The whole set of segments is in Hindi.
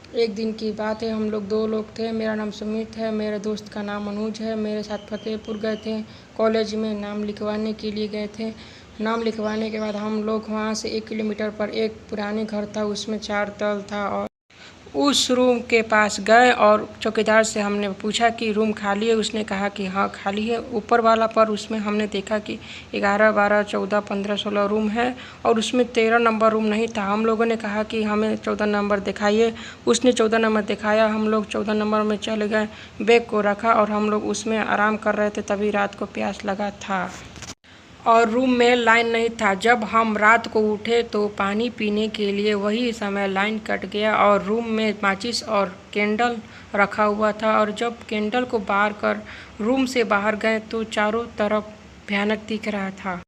एक दिन की बात है, हम लोग 2 लोग थे। मेरा नाम सुमित है, मेरे दोस्त का नाम अनुज है। मेरे साथ फतेहपुर गए थे, कॉलेज में नाम लिखवाने के लिए गए थे। नाम लिखवाने के बाद हम लोग वहाँ से 1 किलोमीटर पर एक पुराने घर था, उसमें 4 तल था और उस रूम के पास गए और चौकीदार से हमने पूछा कि रूम खाली है। उसने कहा कि हाँ खाली है। ऊपर वाला पर उसमें हमने देखा कि 11, 12, 14, 15, 16 रूम है और उसमें 13 नंबर रूम नहीं था। हम लोगों ने कहा कि हमें 14 नंबर दिखाइए। उसने 14 नंबर दिखाया। हम लोग 14 नंबर में चले गए, बैग को रखा और हम लोग उसमें आराम कर रहे थे, तभी रात को प्यास लगा था और रूम में लाइन नहीं था। जब हम रात को उठे तो पानी पीने के लिए वही समय लाइन कट गया और रूम में माचिस और कैंडल रखा हुआ था। और जब कैंडल को बाहर कर रूम से बाहर गए तो चारों तरफ भयानक दिख रहा था।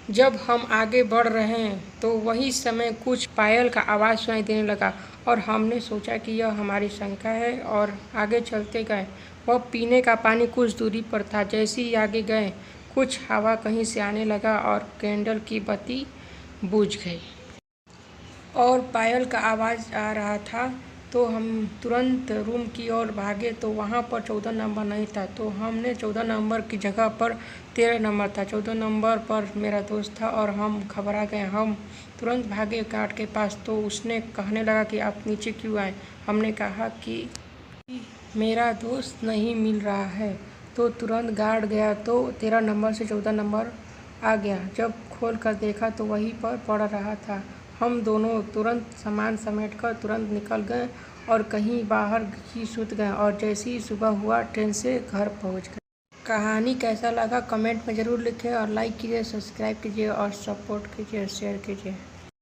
जब हम आगे बढ़ रहे हैं तो वही समय कुछ पायल का आवाज़ सुनाई देने लगा और हमने सोचा कि यह हमारी शंका है और आगे चलते गए। वह पीने का पानी कुछ दूरी पर था। जैसे ही आगे गए कुछ हवा कहीं से आने लगा और कैंडल की बत्ती बुझ गई और पायल का आवाज़ आ रहा था। तो हम तुरंत रूम की ओर भागे तो वहाँ पर 14 नंबर नहीं था। तो हमने 14 नंबर की जगह पर 13 नंबर था। 14 नंबर पर मेरा दोस्त था और हम घबरा गए। हम तुरंत भागे गार्ड के पास तो उसने कहने लगा कि आप नीचे क्यों आए। हमने कहा कि मेरा दोस्त नहीं मिल रहा है। तो तुरंत गार्ड गया तो 13 नंबर से 14 नंबर आ गया। जब खोल कर देखा तो वहीं पर पड़ रहा था। हम दोनों तुरंत सामान समेटकर तुरंत निकल गए और कहीं बाहर ही सूत गए और जैसे ही सुबह हुआ ट्रेन से घर पहुंच गए। कहानी कैसा लगा कमेंट में ज़रूर लिखें और लाइक कीजिए, सब्सक्राइब कीजिए और सपोर्ट कीजिए, शेयर कीजिए।